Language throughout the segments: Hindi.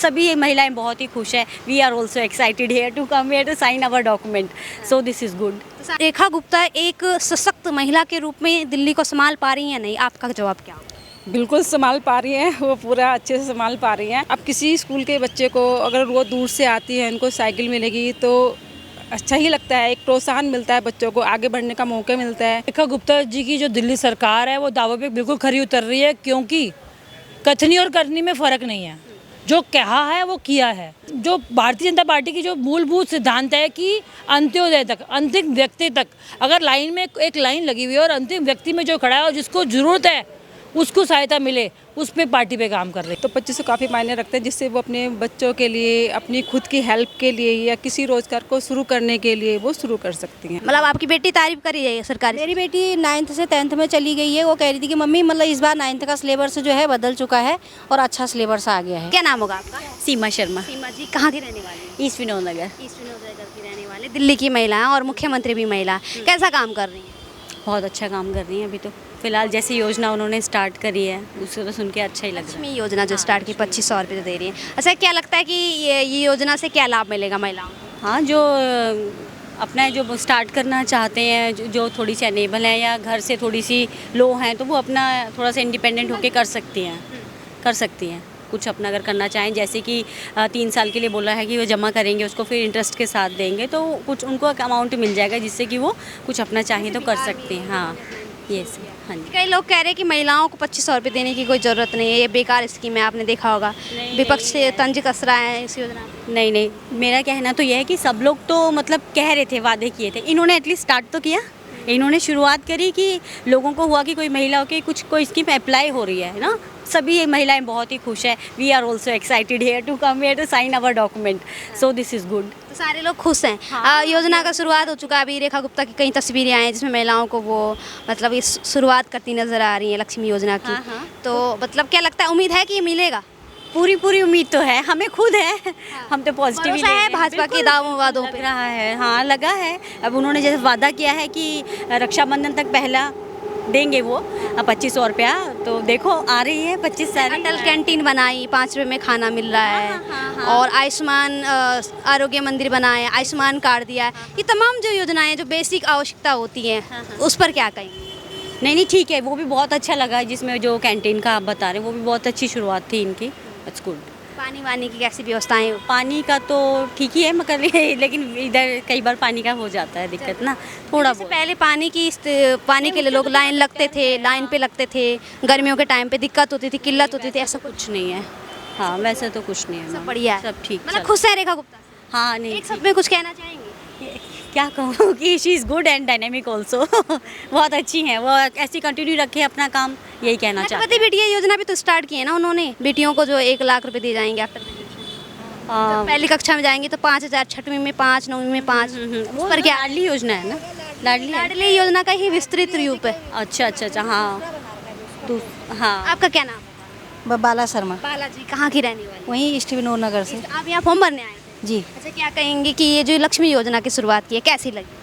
सभी महिलाएं बहुत ही खुश है। We are also excited here to come here to sign our document, so this is good. Rekha Gupta एक सशक्त महिला के रूप में दिल्ली को संभाल पा रही हैं नहीं, आपका जवाब क्या होगा? बिल्कुल संभाल पा रही हैं, वो पूरा अच्छे से संभाल पा रही हैं। अब किसी स्कूल के बच्चे को अगर वो दूर से आती है, उनको साइकिल मिलेगी तो अच्छा ही लगता है, एक प्रोत्साहन मिलता है, बच्चों को आगे बढ़ने का मौका मिलता है। रेखा गुप्ता जी की जो दिल्ली सरकार है वो दावे पे बिल्कुल खरी उतर रही है, क्योंकि कथनी और करनी में फ़र्क नहीं है। जो कहा है वो किया है। जो भारतीय जनता पार्टी की जो मूलभूत सिद्धांत है कि अंत्योदय तक, अंतिम व्यक्ति तक, अगर लाइन में एक लाइन लगी हुई है और अंतिम व्यक्ति में जो खड़ा है और जिसको ज़रूरत है उसको सहायता मिले, उस पे पार्टी पे काम कर रही है। तो 2500 काफ़ी मायने रखते हैं, जिससे वो अपने बच्चों के लिए, अपनी खुद की हेल्प के लिए या किसी रोज़गार को शुरू करने के लिए वो शुरू कर सकती हैं। मतलब आपकी बेटी तारीफ कर रही है सरकार? मेरी बेटी 9th से 10th में चली गई है। वो कह रही थी कि मम्मी मतलब इस बार 9th का सिलेबस जो है बदल चुका है और अच्छा सिलेबस आ गया है। क्या नाम होगा आपका? सीमा शर्मा, सीमा जी कहाँ की रहने वाली? ईस्ट विनोद नगर। ईस्ट विनोद नगर की रहने वाले, दिल्ली की महिला हैं और मुख्यमंत्री भी महिला है। कैसा काम कर रही हैं? बहुत अच्छा काम कर रही हैं। अभी तो फिलहाल जैसी योजना उन्होंने स्टार्ट करी है उसको तो सुन के अच्छा ही लग रहा है। लक्ष्मी योजना जो स्टार्ट की 2500 रुपये जो दे रही है, अच्छा क्या लगता है कि ये योजना से क्या लाभ मिलेगा महिलाओं को? हाँ, जो अपना जो स्टार्ट करना चाहते हैं, जो थोड़ी सी अनेबल हैं या घर से थोड़ी सी लो हैं, तो वो अपना थोड़ा सा इंडिपेंडेंट होके कर सकती हैं कुछ अपना अगर करना चाहें। जैसे कि 3 साल के लिए बोला है कि वो जमा करेंगे, उसको फिर इंटरेस्ट के साथ देंगे, तो कुछ उनको अमाउंट मिल जाएगा जिससे कि वो कुछ अपना चाहें तो कर सकते हैं। हाँ, ये सही। हाँ जी। कई लोग कह रहे हैं कि महिलाओं को 2500 रुपये देने की कोई ज़रूरत नहीं है, ये बेकार स्कीम है, आपने देखा होगा विपक्ष से तंज कस रहा है इस योजना में। नहीं, मेरा कहना तो यह है कि सब लोग तो मतलब कह रहे थे, वादे किए थे, इन्होंने एटलीस्ट स्टार्ट तो किया। इन्होंने शुरुआत करी कि लोगों को हुआ कि कोई महिलाओं की कुछ कोई स्कीम अप्लाई हो रही है ना। सभी महिलाएं बहुत ही खुश है। We are also excited here to come here to sign our document, so this is good. तो सारे लोग खुश हैं। हाँ। योजना का शुरुआत हो चुका है। अभी रेखा गुप्ता की कई तस्वीरें आई हैं जिसमें महिलाओं को वो मतलब इस शुरुआत करती नजर आ रही है लक्ष्मी योजना की। हाँ। तो मतलब क्या लगता है, उम्मीद है कि ये मिलेगा? पूरी उम्मीद तो है, हमें खुद है। हम तो पॉजिटिव भरोसा है भाजपा के दावों वादों लग पे? रहा है, हाँ लगा है। अब उन्होंने जैसे वादा किया है कि रक्षाबंधन तक पहला देंगे वो 2500 रुपया, तो देखो आ रही है 25 सारी। अटल कैंटीन बनाई, 5 रुपये में खाना मिल रहा है। हाँ। और आयुष्मान आरोग्य मंदिर बनाए, आयुष्मान कार्ड दिया है। ये तमाम जो योजनाएं जो बेसिक आवश्यकता होती हैं उस पर क्या कहेंगे? नहीं ठीक है, वो भी बहुत अच्छा लगा जिसमें जो कैंटीन का आप बता रहे हैं वो भी बहुत अच्छी शुरुआत थी इनकी। It's good. पानी वानी की कैसी व्यवस्थाएं? पानी का तो ठीक ही है, मगर लेकिन इधर कई बार पानी का हो जाता है दिक्कत ना, थोड़ा बहुत। पहले पानी के लिए लोग लाइन लगते थे, लाइन पे लगते थे, गर्मियों के टाइम पे दिक्कत होती थी, किल्लत होती थी, ऐसा कुछ नहीं है। हाँ, वैसे तो कुछ नहीं है, सब बढ़िया है, सब ठीक। मतलब खुश है रेखा गुप्ता? हाँ, नहीं एक शब्द में कुछ कहना चाहेंगे? क्या कहूँ कि she is good and dynamic also. बहुत अच्छी हैं वो, ऐसी कंटिन्यू रखे अपना काम, यही कहना चाहती लखपति बेटिया योजना भी तो स्टार्ट की है ना उन्होंने। बेटियों को जो 1 लाख रुपए दिए जाएंगे आफ्टर हूँ। पहली कक्षा में जाएंगे तो 5000, 6वीं में 5, 9वीं में 5। वो पर क्या लाडली योजना है ना? लाडली योजना का ही विस्तृत रूप है। अच्छा। हाँ, हाँ। आपका क्या नाम? बाला शर्मा। बाला जी कहाँ की रहने वाली? वहीं ईस्ट विनोद नगर से। आप यहाँ फॉर्म भरने आए थे? जी। अच्छा, क्या कहेंगे कि ये जो लक्ष्मी योजना की शुरुआत की है कैसी लगी?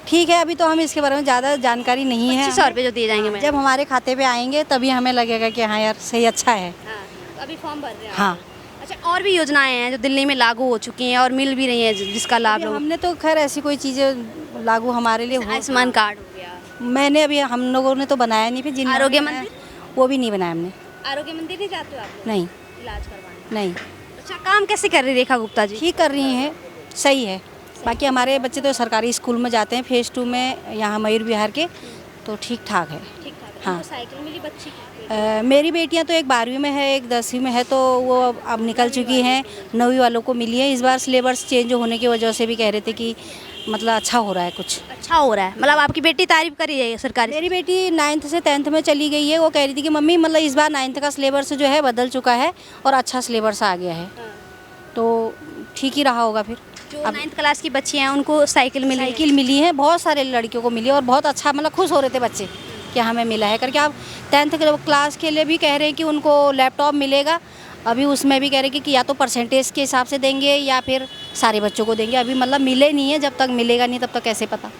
ठीक है, अभी तो हमें इसके बारे में ज़्यादा जानकारी नहीं है। 2500 रुपये जो दिए जाएंगे जब हमारे खाते पे आएंगे तभी हमें लगेगा कि हाँ यार सही, अच्छा है। तो अभी फॉर्म भर रहे हैं? हाँ। अच्छा, और भी योजनाएं हैं जो दिल्ली में लागू हो चुकी हैं और मिल भी रही हैं जिसका लाभ लोग? हमने तो खैर ऐसी कोई चीज़ें लागू हमारे लिए आयुष्मान कार्ड हो गया। मैंने अभी, हम लोगों ने तो बनाया नहीं। फिर जिन आरोग्य मंदिर? वो भी नहीं बनाया हमने। आरोग्य मंदिर नहीं जाते हो आप? नहीं। इलाज करवाने? नहीं। अच्छा, काम कैसे कर रही रेखा गुप्ता जी? ठीक कर रही हैं, सही है। बाकी हमारे बच्चे तो सरकारी स्कूल में जाते हैं, फेज़ 2 में यहाँ मयूर विहार के, तो ठीक ठाक है। हाँ। साइकिल मिली बच्ची की? मेरी बेटियां तो एक 12वीं में है, एक 10वीं में है, तो वो अब निकल चुकी हैं। 9वीं वालों को मिली है। इस बार सिलेबस चेंज होने की वजह से भी कह रहे थे कि मतलब अच्छा हो रहा है, कुछ अच्छा हो रहा है। मतलब आपकी बेटी तारीफ कर रही है सरकारी? मेरी बेटी 9th से 10th में चली गई है। वो कह रही थी कि मम्मी मतलब इस बार 9th का सिलेबस जो है बदल चुका है और अच्छा सिलेबस आ गया है, तो ठीक ही रहा होगा। फिर जो 9th क्लास की बच्ची हैं उनको साइकिल मिली है, बहुत सारे लड़कियों को मिली है और बहुत अच्छा, मतलब खुश हो रहे थे बच्चे कि हमें मिला है करके। अब 10th क्लास के लिए भी कह रहे हैं कि उनको लैपटॉप मिलेगा। अभी उसमें भी कह रहे हैं कि या तो परसेंटेज के हिसाब से देंगे या फिर सारे बच्चों को देंगे। अभी मतलब मिले नहीं है, जब तक मिलेगा नहीं तब तक कैसे पता।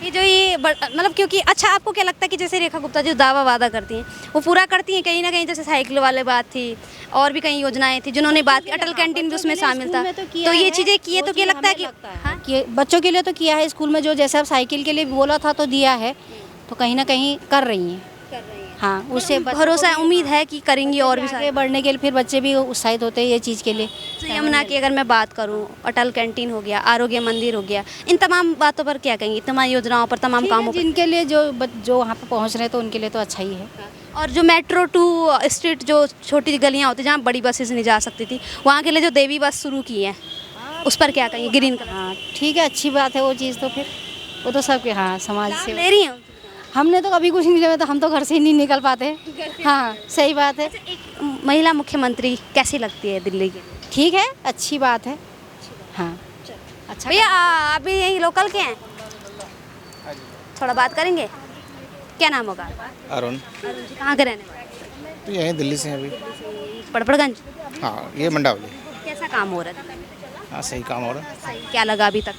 मतलब क्योंकि अच्छा आपको क्या लगता है कि जैसे रेखा गुप्ता जो दावा वादा करती हैं वो पूरा करती हैं कहीं ना कहीं, जैसे साइकिल वाले बात थी और भी कई योजनाएं थी जिन्होंने बात की, अटल कैंटीन भी उसमें शामिल था, तो ये चीज़ें किए तो क्या लगता है कि हाँ कि बच्चों के लिए तो किया है स्कूल में, जो जैसे अब साइकिल के लिए बोला था तो दिया है, तो कहीं ना कहीं कर रही हैं। हाँ, उससे भरोसा है, उम्मीद है कि करेंगी और भी आगे बढ़ने के लिए फिर बच्चे भी उत्साहित होते हैं ये चीज़ के लिए। तो यमुना की अगर मैं बात करूं, अटल कैंटीन हो गया, आरोग्य मंदिर हो गया, इन तमाम बातों पर क्या कहेंगी, तमाम योजनाओं पर, तमाम कामों पर? जिनके लिए जो वहाँ पर पहुँच रहे हैं तो उनके लिए तो अच्छा ही है। और जो मेट्रो टू स्ट्रीट जो छोटी गलियां होती जहाँ बड़ी बसेस नहीं जा सकती थी, वहाँ के लिए जो देवी बस शुरू की है उस पर क्या कहेंगे? ग्रीन कलर हाँ ठीक है, अच्छी बात है वो चीज़, तो फिर वो तो सबके हाँ समाज से ले रही हैं। हमने तो कभी कुछ नहीं लिया, तो हम तो घर से ही नहीं निकल पाते। हाँ सही बात है। एक महिला मुख्यमंत्री कैसी लगती है दिल्ली की? ठीक है, अच्छी बात है। हाँ अच्छा। भैया अभी यही लोकल के हैं, थोड़ा बात करेंगे। क्या नाम होगा? अरुण। अरुण जी कहाँ के रहने वाले? तो यहीं दिल्ली से हैं अभी। पड़पड़गंज। हाँ, ये मंडावली। कैसा काम हो रहा है? हाँ, सही काम हो रहा है। सही क्या लगा अभी तक?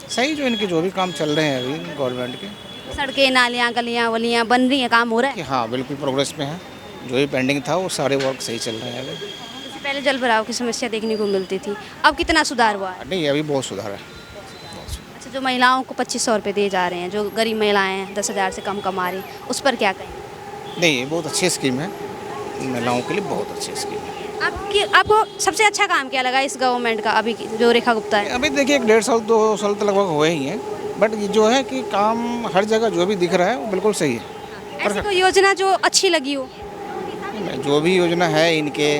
सही, जो इनके जो भी काम चल रहे हैं अभी गवर्नमेंट के, सड़कें नालियाँ गलियाँ वलियाँ बन रही हैं, काम हो रहा है? कि हाँ बिल्कुल प्रोग्रेस में है। जो भी पेंडिंग था वो सारे वर्क सही चल रहे हैं अभी। इससे पहले जल भराव की समस्या देखने को मिलती थी, अब कितना सुधार हुआ है? नहीं, अभी बहुत सुधार है। अच्छा, जो महिलाओं को 2500 रुपये दिए जा रहे हैं, जो गरीब महिलाएं हैं 10,000 से कम कमा रही, उस पर क्या कहें? नहीं, ये बहुत अच्छी स्कीम है, महिलाओं के लिए बहुत अच्छी स्कीम है। आपको सबसे अच्छा काम क्या लगा इस गवर्नमेंट का अभी जो रेखा गुप्ता है? अभी देखिए 1.5 साल 2 साल तो लगभग हुए ही हैं, बट ये जो है कि काम हर जगह जो भी दिख रहा है वो बिल्कुल सही है। ऐसी कोई योजना जो अच्छी लगी हो? जो भी योजना है इनके,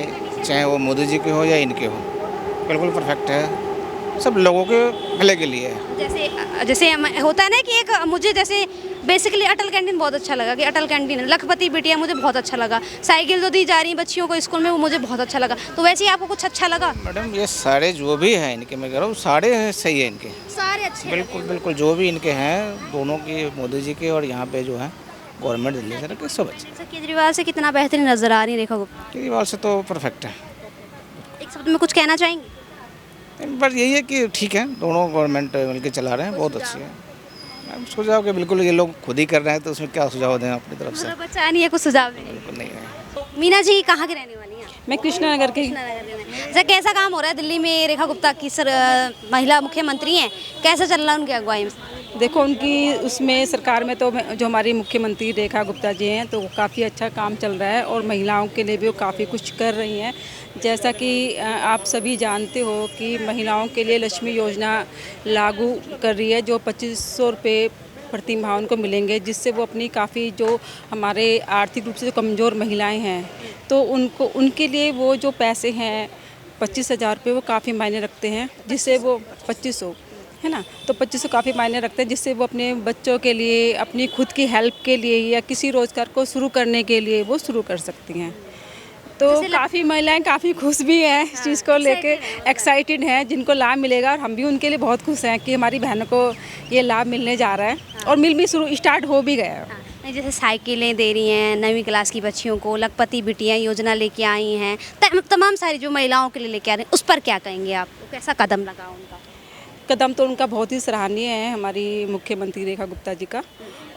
चाहे वो मोदी जी के हो या इनके हो, बिल्कुल परफेक्ट है, सब लोगों के भले के लिए है। जैसे होता है ना कि एक मुझे जैसे बेसिकली अटल कैंटीन बहुत अच्छा लगा, कि अटल कैंटीन लखपति बिटिया मुझे बहुत अच्छा लगा, साइकिल जो दी जा रही है बच्चियों को स्कूल में वो मुझे बहुत अच्छा लगा, तो वैसे ही आपको कुछ अच्छा लगा? मैडम ये सारे जो भी हैं इनके, मैं कह रहा हूँ सारे सही है इनके, सारे अच्छे बिल्कुल बिल्कुल जो भी इनके हैं, दोनों के, मोदी जी के और यहाँ पे जो है गवर्नमेंट दिल्ली से रखे सब अच्छे। केजरीवाल से कितना बेहतरीन नजर आ रही है रेखा गुप्ता? केजरीवाल से तो परफेक्ट है। एक शब्द में कुछ कहना चाहेंगे? बस यही है कि ठीक है, दोनों गवर्नमेंट मिलकर चला रहे हैं, बहुत अच्छी है। मैम सुझाव के बिल्कुल ये लोग खुद ही कर रहे हैं, तो उसमें क्या सुझाव दें अपनी तरफ से? बच्चा नहीं है कुछ सुझाव देंगे? बिल्कुल नहीं है। मीना जी कहाँ के रहने वाली हैं? मैं कृष्णा नगर की। अच्छा, कैसा काम हो रहा है दिल्ली में? रेखा गुप्ता की महिला मुख्यमंत्री हैं, कैसा चल रहा है उनकी अगुवाई में? देखो उनकी उसमें सरकार में तो जो हमारी मुख्यमंत्री रेखा गुप्ता जी हैं, तो काफ़ी अच्छा काम चल रहा है और महिलाओं के लिए भी वो काफ़ी कुछ कर रही हैं। जैसा कि आप सभी जानते हो कि महिलाओं के लिए लक्ष्मी योजना लागू कर रही है, जो 2500 रुपये प्रति माह उनको मिलेंगे, जिससे वो अपनी काफ़ी जो हमारे आर्थिक रूप से जो कमज़ोर महिलाएं हैं, तो उनके लिए वो जो पैसे हैं 25,000 रुपये वो काफ़ी मायने रखते हैं, जिससे वो 2500 है ना, तो 2500 काफ़ी मायने रखते हैं, जिससे वो अपने बच्चों के लिए, अपनी खुद की हेल्प के लिए या किसी रोज़गार को शुरू करने के लिए वो शुरू कर सकती हैं। तो काफ़ी महिलाएं काफ़ी खुश भी हैं इस चीज़ को लेके, एक्साइटेड हैं, जिनको लाभ मिलेगा, और हम भी उनके लिए बहुत खुश हैं कि हमारी बहनों को ये लाभ मिलने जा रहा है और मिल भी शुरू स्टार्ट हो भी गया है। नहीं, जैसे साइकिलें दे रही हैं 9वीं क्लास की बच्चियों को, लखपति बिटियाँ योजना लेके आई हैं, तमाम सारी जो महिलाओं के लिए लेके आ रही हैं, उस पर क्या कहेंगे आप? कैसा कदम लगा उनका? कदम तो उनका बहुत ही सराहनीय है, हमारी मुख्यमंत्री रेखा गुप्ता जी का,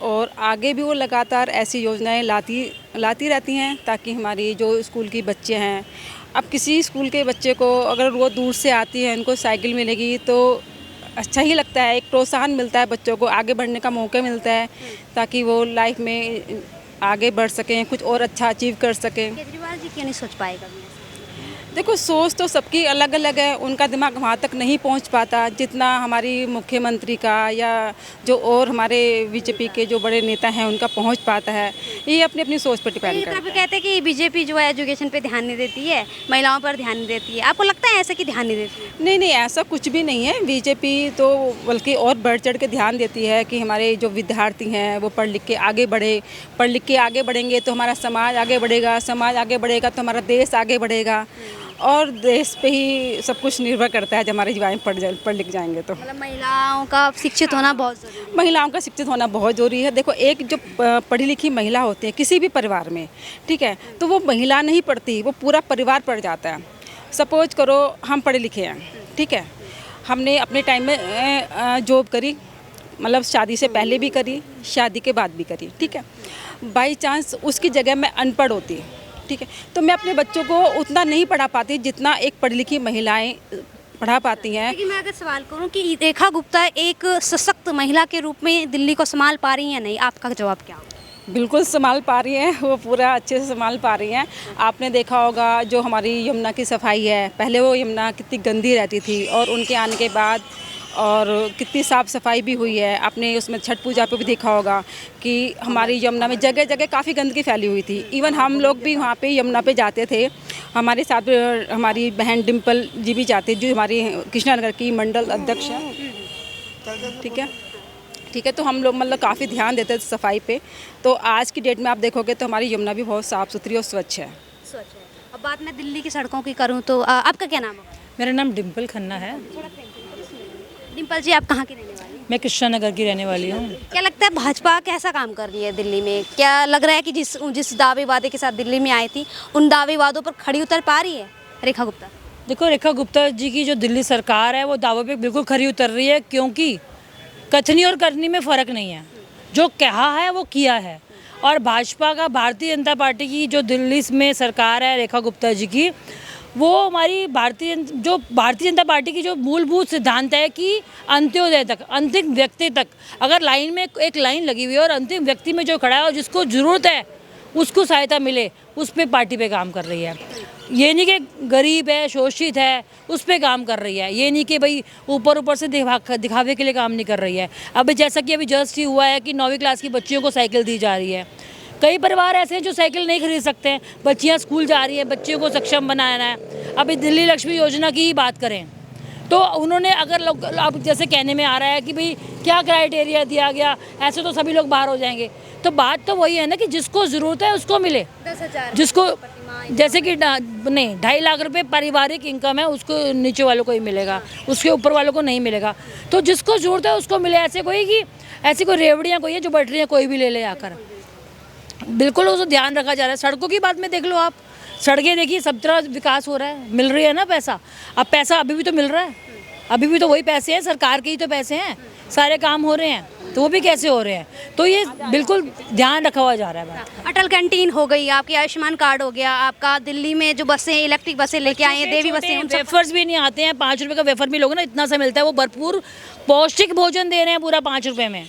और आगे भी वो लगातार ऐसी योजनाएं लाती रहती हैं, ताकि हमारी जो स्कूल की बच्चे हैं, अब किसी स्कूल के बच्चे को अगर वो दूर से आती है, उनको साइकिल मिलेगी तो अच्छा ही लगता है, एक प्रोत्साहन मिलता है, बच्चों को आगे बढ़ने का मौका मिलता है, ताकि वो लाइफ में आगे बढ़ सकें, कुछ और अच्छा अचीव कर सकें। केजरीवाल जी क्यों नहीं सोच पाए कभी? देखो सोच तो सबकी अलग अलग है, उनका दिमाग वहाँ तक नहीं पहुँच पाता जितना हमारी मुख्यमंत्री का या जो और हमारे बीजेपी के जो बड़े नेता हैं उनका पहुँच पाता है। ये अपनी अपनी सोच पर डिपेंड करता है। कहते हैं कि बीजेपी जो है एजुकेशन पे ध्यान नहीं देती है, महिलाओं पर ध्यान नहीं देती है, आपको लगता है ऐसा कि ध्यान नहीं देती है? नहीं, ऐसा कुछ भी नहीं है। बीजेपी तो बल्कि और बढ़ चढ़ के ध्यान देती है कि हमारे जो विद्यार्थी हैं वो पढ़ लिख के आगे बढ़े, पढ़ लिख के आगे बढ़ेंगे तो हमारा समाज आगे बढ़ेगा, समाज आगे बढ़ेगा तो हमारा देश आगे बढ़ेगा, और देश पे ही सब कुछ निर्भर करता है जब हमारे युवाएं पढ़ लिख जाएंगे तो। मतलब महिलाओं का शिक्षित होना बहुत ज़रूरी है। महिलाओं का शिक्षित होना बहुत ज़रूरी है। देखो एक जो पढ़ी लिखी महिला होती है किसी भी परिवार में, ठीक है, तो वो महिला नहीं पढ़ती, वो पूरा परिवार पढ़ जाता है। सपोज करो हम पढ़े लिखे हैं, ठीक है, हमने अपने टाइम में जॉब करी, मतलब शादी से पहले भी करी, शादी के बाद भी करी, ठीक है। बाई चांस उसकी जगह मैं अनपढ़ होती, ठीक है, तो मैं अपने बच्चों को उतना नहीं पढ़ा पाती जितना एक पढ़ी लिखी महिलाएं पढ़ा पाती हैं। लेकिन मैं अगर सवाल करूं कि रेखा गुप्ता एक सशक्त महिला के रूप में दिल्ली को संभाल पा रही हैं नहीं, आपका जवाब क्या होगा? बिल्कुल संभाल पा रही हैं, वो पूरा अच्छे से संभाल पा रही हैं। आपने देखा होगा जो हमारी यमुना की सफाई है, पहले वो यमुना कितनी गंदी रहती थी और उनके आने के बाद और कितनी साफ़ सफाई भी हुई है। आपने उसमें छठ पूजा पे भी देखा होगा कि हमारी यमुना में जगह जगह काफ़ी गंदगी फैली हुई थी। इवन हम लोग भी वहाँ पे यमुना पे जाते थे, हमारे साथ हमारी बहन डिम्पल जी भी जाते, जो हमारी कृष्णानगर की मंडल अध्यक्ष है, ठीक है, ठीक है। तो हम लोग मतलब काफ़ी ध्यान देते थे सफाई पे। तो आज की डेट में आप देखोगे तो हमारी यमुना भी बहुत साफ़ सुथरी और स्वच्छ है। स्वच्छ है। अब बात मैं दिल्ली की सड़कों की करूं तो आपका क्या नाम है? मेरा नाम डिम्पल खन्ना है। डिम्पल जी, आप कहाँ की रहने वाली हैं? मैं कृष्णानगर की रहने वाली हूँ। क्या लगता है भाजपा कैसा काम कर रही है दिल्ली में? क्या लग रहा है कि जिस दावे वादे के साथ दिल्ली में आई थी उन दावे वादों पर खड़ी उतर पा रही है रेखा गुप्ता? देखो, रेखा गुप्ता जी की जो दिल्ली सरकार है वो दावों पे बिल्कुल खरी उतर रही है, क्योंकि कथनी और करनी में फ़र्क नहीं है। जो कहा है वो किया है। और भाजपा का, भारतीय जनता पार्टी की जो दिल्ली में सरकार है रेखा गुप्ता जी की, वो हमारी भारतीय जनता पार्टी की जो मूलभूत सिद्धांत है कि अंत्योदय तक, अंतिम व्यक्ति तक, अगर लाइन में एक लाइन लगी हुई है और अंतिम व्यक्ति में जो खड़ा है और जिसको ज़रूरत है उसको सहायता मिले, उस पर पार्टी पे काम कर रही है। ये नहीं कि गरीब है, शोषित है, उस पर काम कर रही है। ये नहीं कि भाई ऊपर से दिखावे के लिए काम नहीं कर रही है। अभी जैसा कि अभी जस्ट ही हुआ है कि 9वीं क्लास की बच्चियों को साइकिल दी जा रही है। कई परिवार ऐसे हैं जो साइकिल नहीं खरीद सकते हैं, बच्चियां स्कूल जा रही हैं, बच्चियों को सक्षम बनाना है। अभी दिल्ली लक्ष्मी योजना की ही बात करें तो उन्होंने, अगर लोग अब जैसे कहने में आ रहा है कि भाई क्या क्राइटेरिया दिया गया, ऐसे तो सभी लोग बाहर हो जाएंगे। तो बात तो वही है ना कि जिसको ज़रूरत है उसको मिले। 10,000 जिसको जैसे कि नहीं 2.5 लाख रुपए पारिवारिक इनकम है उसको नीचे वालों को ही मिलेगा, उसके ऊपर वालों को नहीं मिलेगा। तो जिसको ज़रूरत है उसको मिले। ऐसी कोई रेवड़ियाँ कोई है जो बैठ रही हैं, कोई भी ले ले आकर। बिल्कुल उसको ध्यान रखा जा रहा है। सड़कों की बात में देख लो आप, सड़कें देखिए, सब तरह विकास हो रहा है, मिल रही है ना पैसा। अब पैसा अभी भी तो मिल रहा है, अभी भी तो वही पैसे हैं, सरकार के ही तो पैसे हैं, सारे काम हो रहे हैं, तो वो भी कैसे हो रहे हैं। तो ये बिल्कुल ध्यान रखा हुआ जा रहा है। अटल कैंटीन हो गई, आपकी आयुष्मान कार्ड हो गया, आपका दिल्ली में जो बसें, इलेक्ट्रिक बसें लेके आए हैं, देवी बसें, उन सब वेफर्स भी नहीं आते हैं, 5 रुपए का वेफर भी लोगे ना, इतना सा मिलता है। वो भरपूर पौष्टिक भोजन दे रहे हैं पूरा 5 रुपए में।